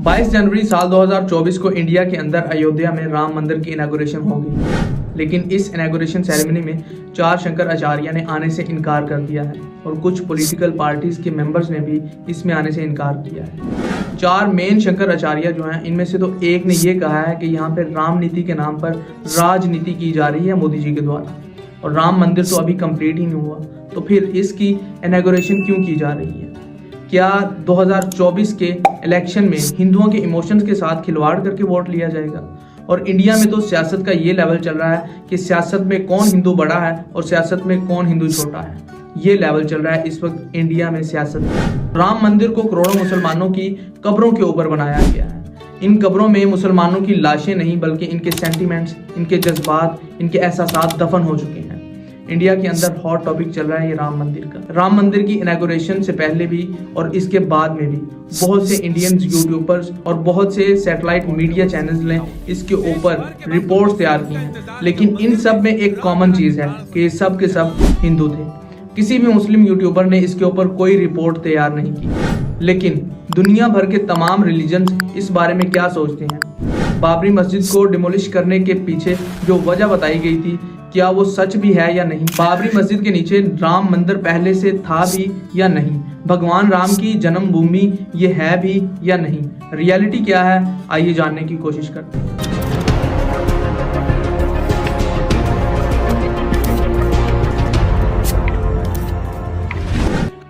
22 जनवरी साल 2024 को इंडिया के अंदर अयोध्या में राम मंदिर की इनॉग्रेशन होगी, लेकिन इस इनॉग्रेशन सेरेमनी में 4 शंकराचार्य ने आने से इनकार कर दिया है और कुछ पॉलिटिकल पार्टीज के मेंबर्स ने भी इसमें आने से इनकार किया है। 4 मेन शंकराचार्य जो हैं, इनमें से तो एक ने ये कहा है कि यहाँ पे राम नीति के नाम पर राजनीति की जा रही है मोदी जी के द्वारा, और राम मंदिर तो अभी कंप्लीट ही नहीं हुआ, तो फिर इसकी इनॉग्रेशन क्यों की जा रही है? क्या 2024 के इलेक्शन में हिंदुओं के इमोशंस के साथ खिलवाड़ करके वोट लिया जाएगा? और इंडिया में तो सियासत का ये लेवल चल रहा है कि सियासत में कौन हिंदू बड़ा है और सियासत में कौन हिंदू छोटा है, ये लेवल चल रहा है इस वक्त इंडिया में सियासत में। राम मंदिर को करोड़ों मुसलमानों की कब्रों के ऊपर बनाया गया है। इन कब्रों में मुसलमानों की लाशें नहीं बल्कि इनके सेंटिमेंट्स, इनके जज्बात, इनके एहसासात दफन हो चुके हैं। इंडिया के अंदर हॉट टॉपिक चल रहा है ये राम मंदिर का। राम मंदिर की इनॉग्रेशन से पहले भी और इसके बाद में भी बहुत से इंडियन यूट्यूबर्स और बहुत से सैटेलाइट मीडिया चैनल्स ने इसके ऊपर रिपोर्ट्स तैयार की हैं, लेकिन इन सब में एक कॉमन चीज है कि ये सब के सब हिंदू थे। किसी भी मुस्लिम यूट्यूबर ने इसके ऊपर कोई रिपोर्ट तैयार नहीं की। लेकिन दुनिया भर के तमाम रिलीजन्स इस बारे में क्या सोचते हैं? बाबरी मस्जिद को डिमोलिश करने के पीछे जो वजह बताई गई थी, क्या वो सच भी है या नहीं? बाबरी मस्जिद के नीचे राम मंदिर पहले से था भी या नहीं? भगवान राम की जन्मभूमि ये है भी या नहीं? रियलिटी क्या है, आइए जानने की कोशिश करते हैं।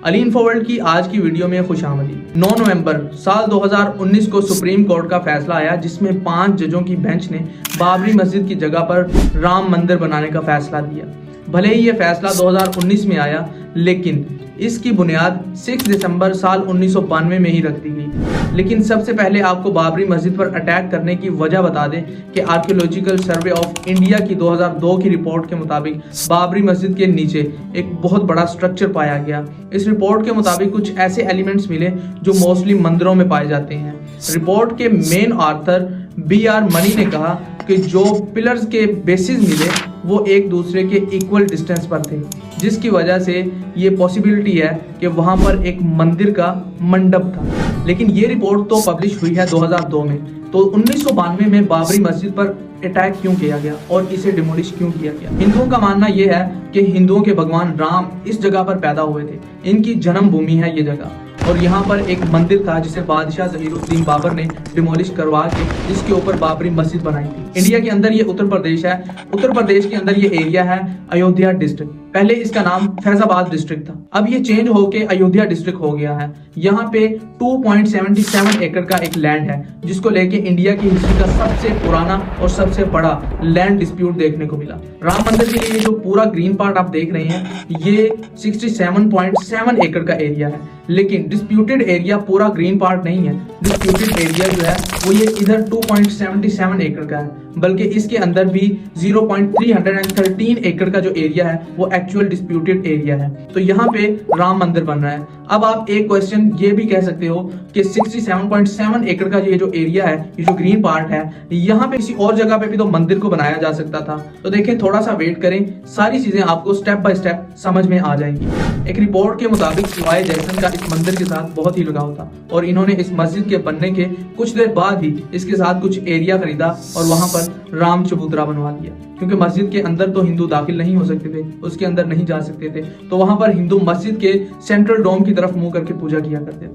अली इन्फोवर्ल्ड की आज की वीडियो में खुशामदीद। 9 नवंबर साल 2019 को सुप्रीम कोर्ट का फैसला आया, जिसमें 5 जजों की बेंच ने बाबरी मस्जिद की जगह पर राम मंदिर बनाने का फैसला दिया। भले ही यह फैसला 2019 में आया, लेकिन इसकी बुनियाद 6 दिसंबर साल 1992 में ही रख दी गई। लेकिन सबसे पहले आपको बाबरी मस्जिद पर अटैक करने की वजह बता दें कि आर्कियोलॉजिकल सर्वे ऑफ इंडिया की 2002 की रिपोर्ट के मुताबिक बाबरी मस्जिद के नीचे एक बहुत बड़ा स्ट्रक्चर पाया गया। इस रिपोर्ट के मुताबिक कुछ ऐसे एलिमेंट्स मिले जो मोस्टली मंदिरों में पाए जाते हैं। रिपोर्ट के मेन ऑथर BR मनी ने कहा कि जो पिलर्स के बेसिस मिले वो एक दूसरे के इक्वल डिस्टेंस पर थे, जिसकी वजह से ये पॉसिबिलिटी है कि वहां पर एक मंदिर का मंडप था। लेकिन ये रिपोर्ट तो पब्लिश हुई है 2002 में, तो 1992 में बाबरी मस्जिद पर अटैक क्यों किया गया और इसे डिमोलिश क्यों किया गया? हिंदुओं का मानना यह है कि हिंदुओं के भगवान राम इस जगह पर पैदा हुए थे, इनकी जन्मभूमि है ये जगह, और यहाँ पर एक मंदिर था जिसे बादशाह जहीरुद्दीन बाबर ने डिमोलिश करवा के इसके ऊपर बाबरी मस्जिद बनाई थी। इंडिया के अंदर ये उत्तर प्रदेश है। उत्तर प्रदेश के अंदर ये एरिया है अयोध्या डिस्ट्रिक्ट। पहले इसका नाम फैजाबाद डिस्ट्रिक्ट था, अब ये चेंज होके अयोध्या डिस्ट्रिक्ट हो गया है। यहाँ पे 2.77 एकड़ का एक लैंड है, जिसको लेके इंडिया की हिस्ट्री का सबसे पुराना और सबसे बड़ा लैंड डिस्प्यूट देखने को मिला। राम मंदिर के लिए जो पूरा ग्रीन पार्ट आप देख रहे हैं, ये 67.7 एकड़ का एरिया है, लेकिन डिस्प्यूटेड एरिया पूरा ग्रीन पार्ट नहीं है। डिस्प्यूटेड एरिया जो है वो ये इधर 2.77 एकड़ का है, बल्कि इसके अंदर भी 0.313 एकड़ का जो एरिया है वो एक्चुअल डिस्प्यूटेड एरिया है। तो यहाँ पे राम मंदिर बन रहा है। अब आप एक क्वेश्चन ये भी कह सकते हो कि 67.7 एकड़ का ये जो एरिया है, ये जो ग्रीन पार्ट है, यहाँ पे किसी और जगह पे भी तो मंदिर को बनाया जा सकता था। तो देखें, थोड़ा सा वेट करें, सारी चीजें आपको स्टेप बाय स्टेप समझ में आ जाएंगी। एक रिपोर्ट के मुताबिक शिवाय जैसन का इस मंदिर के साथ बहुत ही लगाव था, और इन्होंने इस मस्जिद के बनने के कुछ देर बाद ही इसके साथ कुछ एरिया खरीदा और वहां पर राम चबूतरा बनवा दिया, क्योंकि मस्जिद के अंदर तो हिंदू दाखिल नहीं हो सकते थे, उसके अंदर नहीं जा सकते थे, तो वहां पर हिंदू मस्जिद के सेंट्रल डोम की तरफ मुंह करके पूजा किया करते थे।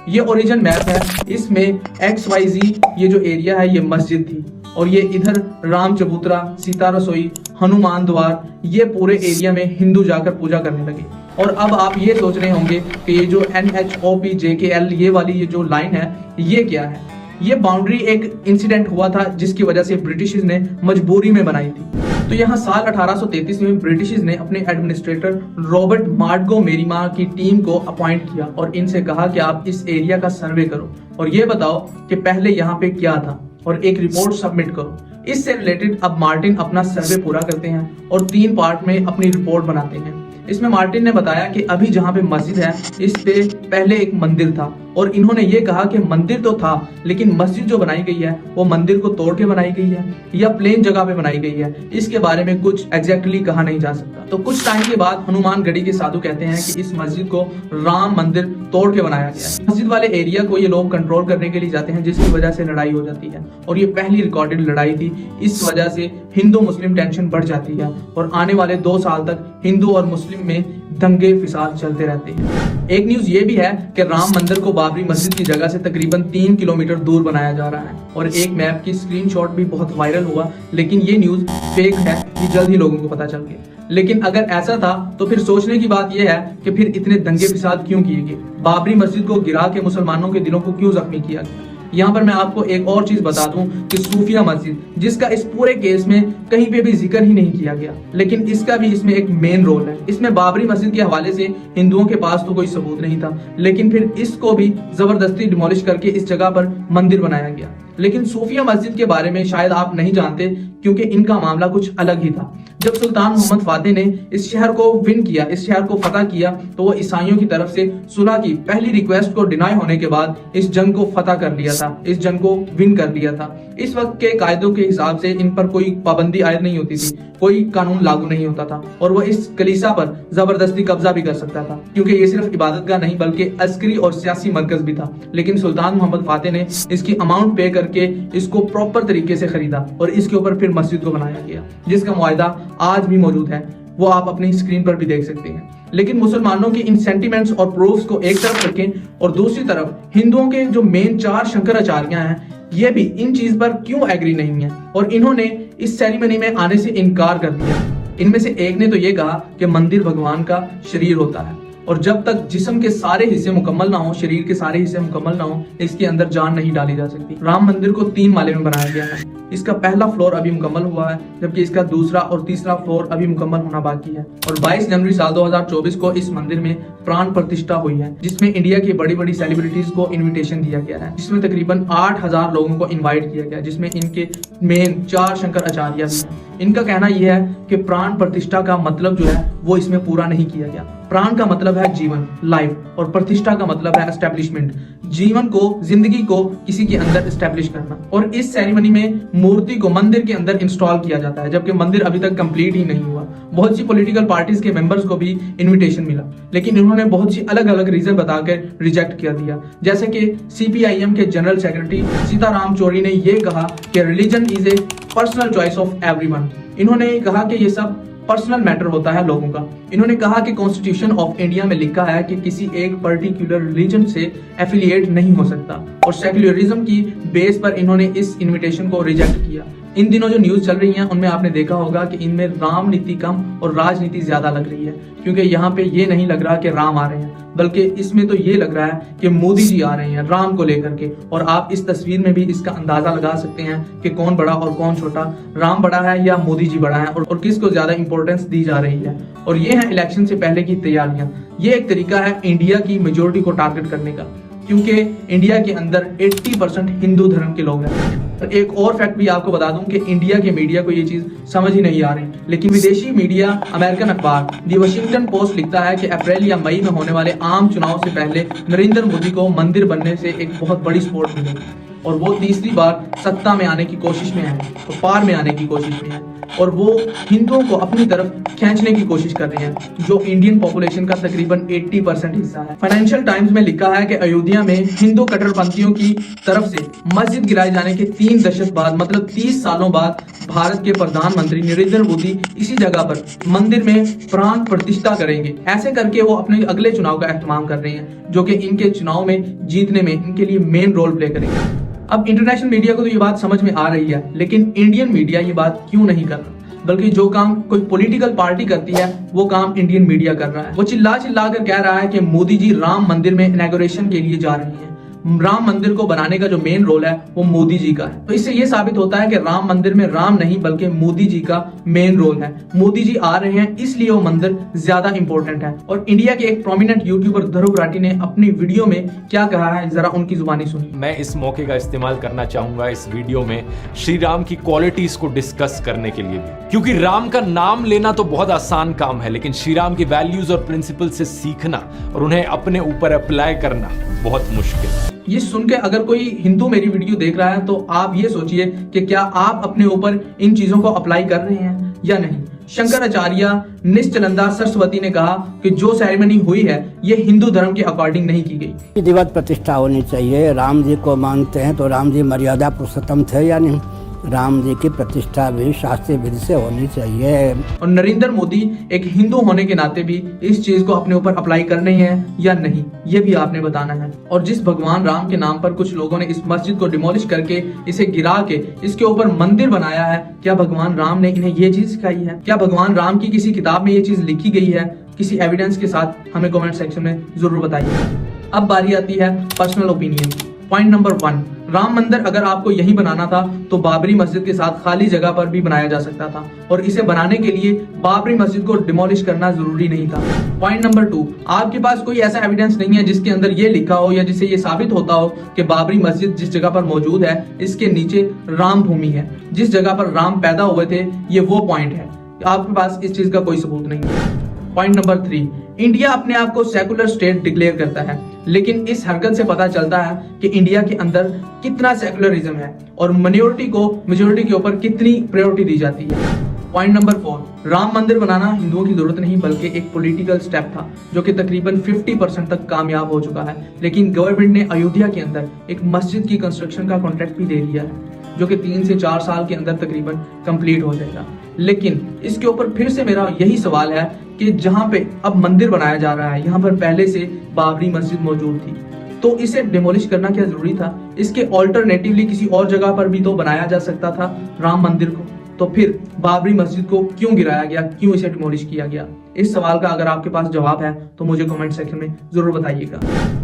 ये ओरिजिन मैप है, इसमें XYZ ये जो एरिया है ये मस्जिद थी, और ये इधर राम चबूतरा, सीता रसोई, हनुमान द्वार, ये पूरे एरिया में हिंदू जाकर पूजा करने लगे। और अब आप ये सोच रहे होंगे कि ये जो NHOPJKL ये वाली ये जो लाइन है ये क्या है? ये बाउंड्री एक इंसिडेंट हुआ था जिसकी वजह से ब्रिटिश ने मजबूरी में बनाई थी। तो यहाँ साल 1833 में ब्रिटिश ने अपने एडमिनिस्ट्रेटर रॉबर्ट मार्टगोमेरी की टीम को अपॉइंट किया और इनसे कहा कि आप इस एरिया का सर्वे करो और ये बताओ कि पहले यहाँ पे क्या था, और एक रिपोर्ट सबमिट करो। इससे रिलेटेड अब मार्टिन अपना सर्वे पूरा करते हैं और 3 पार्ट में अपनी रिपोर्ट बनाते हैं। इसमें मार्टिन ने बताया कि अभी जहाँ पे मस्जिद है इस पे पहले एक मंदिर था और इन्होंने ये कहा कि मंदिर तो था लेकिन मस्जिद जो बनाई गई है वो मंदिर को तोड़ के बनाई गई है या प्लेन जगह पे बनाई गई है, इसके बारे में कुछ एग्जैक्टली कहा नहीं जा सकता। तो कुछ टाइम के बाद हनुमानगढ़ी के साधु कहते हैं कि इस मस्जिद को राम मंदिर तोड़ के बनाया गया है। मस्जिद वाले एरिया को ये लोग कंट्रोल करने के लिए जाते हैं, जिसकी वजह से लड़ाई हो जाती है और ये पहली रिकॉर्डेड लड़ाई थी। इस वजह से हिंदू मुस्लिम टेंशन बढ़ जाती है और आने वाले 2 साल तक हिंदू और मुस्लिम में दंगे फिसाद चलते रहते हैं। एक न्यूज ये भी है कि राम मंदिर को बाबरी मस्जिद की जगह से तकरीबन 3 किलोमीटर दूर बनाया जा रहा है और एक मैप की स्क्रीनशॉट भी बहुत वायरल हुआ, लेकिन ये न्यूज फेक है, ये जल्द ही लोगों को पता चल गया। लेकिन अगर ऐसा था तो फिर सोचने की बात यह है कि फिर इतने दंगे फिसाद क्यों किए गए, बाबरी मस्जिद को गिरा के मुसलमानों के दिलों को क्यों जख्मी किया गया। यहाँ पर मैं आपको एक और चीज बता दूं कि सूफिया मस्जिद, जिसका इस पूरे केस में कहीं पे भी जिक्र ही नहीं किया गया, लेकिन इसका भी इसमें एक मेन रोल है। इसमें बाबरी मस्जिद के हवाले से हिंदुओं के पास तो कोई सबूत नहीं था, लेकिन फिर इसको भी जबरदस्ती डिमोलिश करके इस जगह पर मंदिर बनाया गया। लेकिन सूफिया मस्जिद के बारे में शायद आप नहीं जानते क्योंकि इनका मामला कुछ अलग ही था। जब सुल्तान मोहम्मद फातेह ने इस शहर को विन किया, इस शहर को फतह किया, तो वो ईसाइयों की तरफ से सुलह की पहली रिक्वेस्ट को डिनाई होने के बाद इस जंग को फतह कर लिया था, इस जंग को विन कर लिया था। इस वक्त के कायदों के हिसाब से इन पर कोई पाबंदी आयद नहीं होती थी, कोई कानून लागू नहीं होता था और वो इस कलीसा पर जबरदस्ती कब्जा भी कर सकता था, क्योंकि ये सिर्फ इबादत का नहीं बल्कि अस्करी और सियासी मरकज भी था। लेकिन सुल्तान मोहम्मद फातेह ने इसकी अमाउंट पे करके इसको प्रॉपर तरीके से खरीदा और इसके ऊपर फिर मस्जिद को बनाया गया, जिसका मुआयदा आज भी मौजूद है, वो आप अपनी स्क्रीन पर भी देख सकते हैं। लेकिन मुसलमानों की इन सेंटिमेंट्स और प्रूफ्स को एक तरफ रखें और दूसरी तरफ हिंदुओं के जो मेन 4 शंकराचार्य हैं, ये भी इन चीज पर क्यों एग्री नहीं है और इन्होंने इस सेरेमनी में आने से इनकार कर दिया। इनमें से एक ने तो ये कहा कि मंदिर भगवान का शरीर होता है और जब तक जिस्म के सारे हिस्से मुकम्मल ना हो, शरीर के सारे हिस्से मुकम्मल ना हो, इसके अंदर जान नहीं डाली जा सकती। राम मंदिर को 3 माले में बनाया गया है। इसका पहला फ्लोर अभी मुकम्मल हुआ है, जबकि इसका दूसरा और तीसरा फ्लोर अभी मुकम्मल होना बाकी है। और 22 जनवरी साल 2024 को इस मंदिर में प्राण प्रतिष्ठा हुई है, जिसमें इंडिया की बड़ी बड़ी सेलिब्रिटीज को इनविटेशन दिया गया है, जिसमें तकरीबन 8000 लोगों को इन्वाइट किया गया, जिसमें इनके मेन 4 शंकराचार्य भी हैं। इनका कहना यह है कि प्राण प्रतिष्ठा का मतलब जो है वो इसमें पूरा नहीं किया गया। प्राण का मतलब है जीवन, लाइफ, और प्रतिष्ठा का मतलब है एस्टेब्लिशमेंट, जीवन को, जिंदगी को किसी के अंदर एस्टेब्लिश करना। और इस सेरेमनी में मूर्ति को मंदिर के अंदर इंस्टॉल किया जाता है, जबकि मंदिर अभी तक कंप्लीट ही नहीं हुआ। बहुत सी पॉलिटिकल पार्टीज के मेंबर्स को भी इनविटेशन मिला, लेकिन इन्होंने बहुत सी अलग अलग रीजन बताकर रिजेक्ट कर दिया। जैसे कि सीपीआईएम के जनरल सेक्रेटरी सीताराम चौरी ने यह कहा कि religion is a personal choice of everyone. इन्होंने कहा कि ये सब पर्सनल मैटर होता है लोगों का। इन्होंने कहा कि कॉन्स्टिट्यूशन ऑफ इंडिया में लिखा है कि किसी एक पर्टिकुलर रिलीजन से एफिलिएट नहीं हो सकता, और सेक्युलरिज्म की बेस पर इन्होंने इस इनविटेशन को रिजेक्ट किया। इन दिनों जो न्यूज चल रही हैं उनमें आपने देखा होगा कि इनमें राम नीति कम और राजनीति ज्यादा लग रही है, क्योंकि यहाँ पे ये नहीं लग रहा कि राम आ रहे हैं, बल्कि इसमें तो ये लग रहा है कि मोदी जी आ रहे हैं राम को लेकर के। और आप इस तस्वीर में भी इसका अंदाजा लगा सकते हैं कि कौन बड़ा और कौन छोटा, राम बड़ा है या मोदी जी बड़ा है, और किसको ज्यादा इंपॉर्टेंस दी जा रही है। और ये है इलेक्शन से पहले की तैयारियां। ये एक तरीका है इंडिया की मेजोरिटी को टारगेट करने का, क्योंकि इंडिया के अंदर 80% हिंदू धर्म के लोग हैं। एक और फैक्ट भी आपको बता दूं कि इंडिया के मीडिया को ये चीज समझ ही नहीं आ रही, लेकिन विदेशी मीडिया अमेरिकन अखबार दी वाशिंगटन पोस्ट लिखता है कि अप्रैल या मई में होने वाले आम चुनाव से पहले नरेंद्र मोदी को मंदिर बनने से एक बहुत बड़ी सपोर्ट मिलेगी और वो तीसरी बार सत्ता में आने की कोशिश में है, तो पार में आने की कोशिश में है, और वो हिंदुओं को अपनी तरफ खींचने की कोशिश कर रहे हैं, जो इंडियन पॉपुलेशन का तकरीबन 80% हिस्सा है। फाइनेंशियल टाइम्स में लिखा है कि अयोध्या में हिंदू कट्टरपंथियों की तरफ से मस्जिद गिराए जाने के 3 दशक बाद, मतलब 30 सालों बाद, भारत के प्रधानमंत्री नरेंद्र मोदी इसी जगह पर मंदिर में प्राण प्रतिष्ठा करेंगे। ऐसे करके वो अपने अगले चुनाव का एहतमाम कर रहे हैं, जो कि इनके चुनाव में जीतने में इनके लिए मेन रोल प्ले करेंगे। अब इंटरनेशनल मीडिया को तो ये बात समझ में आ रही है, लेकिन इंडियन मीडिया ये बात क्यों नहीं कर रहा, बल्कि जो काम कोई पॉलिटिकल पार्टी करती है वो काम इंडियन मीडिया कर रहा है। वो चिल्ला चिल्ला कर कह रहा है कि मोदी जी राम मंदिर में इनॉग्रेशन के लिए जा रहे हैं, राम मंदिर को बनाने का जो मेन रोल है वो मोदी जी का है। तो इससे ये साबित होता है कि राम मंदिर में राम नहीं बल्कि मोदी जी का मेन रोल है। मोदी जी आ रहे हैं इसलिए वो मंदिर ज्यादा इंपॉर्टेंट है। और इंडिया के एक प्रोमिनेंट यूट्यूबर ध्रुव राठी ने अपनी वीडियो में क्या कहा है, जरा उनकी जुबानी सुनिए। मैं इस मौके का इस्तेमाल करना चाहूंगा इस वीडियो में श्री राम की क्वालिटीज को डिस्कस करने के लिए भी, क्योंकि राम का नाम लेना तो बहुत आसान काम है, लेकिन श्री राम की वैल्यूज और प्रिंसिपल से सीखना और उन्हें अपने ऊपर अप्लाई करना बहुत मुश्किल है। ये सुन के अगर कोई हिंदू मेरी वीडियो देख रहा है तो आप ये सोचिए कि क्या आप अपने ऊपर इन चीजों को अप्लाई कर रहे हैं या नहीं। शंकराचार्य निश्चलंदा सरस्वती ने कहा कि जो सेरेमनी हुई है ये हिंदू धर्म के अकॉर्डिंग नहीं की गई। विधिवत प्रतिष्ठा होनी चाहिए। राम जी को मानते हैं तो राम जी मर्यादा पुरुषोत्तम थे या नहीं, राम जी की प्रतिष्ठा भी शास्त्रीय विधि से होनी चाहिए। और नरेंद्र मोदी एक हिंदू होने के नाते भी इस चीज को अपने ऊपर अप्लाई करनी है या नहीं, ये भी आपने बताना है। और जिस भगवान राम के नाम पर कुछ लोगों ने इस मस्जिद को डिमोलिश करके इसे गिरा के इसके ऊपर मंदिर बनाया है, क्या भगवान राम ने इन्हें ये चीज सिखाई है? क्या भगवान राम की किसी किताब में ये चीज लिखी गई है? किसी एविडेंस के साथ हमें कमेंट सेक्शन में जरूर बताइए। अब बारी आती है personal opinion. Point number 1, Ram मंदिर अगर आपको यहीं बनाना था तो बाबरी मस्जिद के साथ खाली जगह पर भी बनाया जा सकता था और इसे बनाने के लिए बाबरी मस्जिद को डिमोलिश करना जरूरी नहीं था। पॉइंट नंबर 2, आपके पास कोई ऐसा एविडेंस नहीं है जिसके अंदर ये लिखा हो या जिससे ये साबित होता हो कि बाबरी मस्जिद जिस जगह पर मौजूद है इसके नीचे राम भूमि है, जिस जगह पर राम पैदा हुए थे ये वो पॉइंट है। आपके पास इस चीज का कोई सबूत नहीं है। पॉइंट नंबर 3, इंडिया अपने आप को सेकुलर स्टेट डिक्लेयर करता है, लेकिन इस हरकत से पता चलता है कि इंडिया के अंदर कितना सेकुलरिज्म है और माइनॉरिटी को मेजॉरिटी के ऊपर कितनी प्रायोरिटी दी जाती है। पॉइंट नंबर 4, राम मंदिर बनाना हिंदुओं की जरूरत नहीं बल्कि एक पॉलिटिकल स्टेप था जो कि तकरीबन 50% तक कामयाब हो चुका है, लेकिन गवर्नमेंट ने अयोध्या के अंदर एक मस्जिद की कंस्ट्रक्शन का कॉन्ट्रैक्ट भी दे दिया है जो कि 3 से 4 साल के अंदर तकरीबन कंप्लीट हो जाएगा। लेकिन इसके ऊपर फिर से मेरा यही सवाल है कि जहां पे अब मंदिर बनाया जा रहा है यहाँ पर पहले से बाबरी मस्जिद मौजूद थी, तो इसे डिमोलिश करना क्या जरूरी था? इसके ऑल्टरनेटिवली किसी और जगह पर भी तो बनाया जा सकता था राम मंदिर को, तो फिर बाबरी मस्जिद को क्यों गिराया गया, क्यों इसे डिमोलिश किया गया? इस सवाल का अगर आपके पास जवाब है तो मुझे कमेंट सेक्शन में जरूर बताइएगा।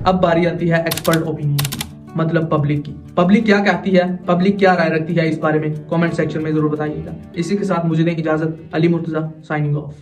अब बारी आती है एक्सपर्ट ओपिनियन की, मतलब पब्लिक की। पब्लिक क्या कहती है, पब्लिक क्या राय रखती है इस बारे में कमेंट सेक्शन में जरूर बताइएगा। इसी के साथ मुझे दें इजाजत। Ali Murtaza signing off.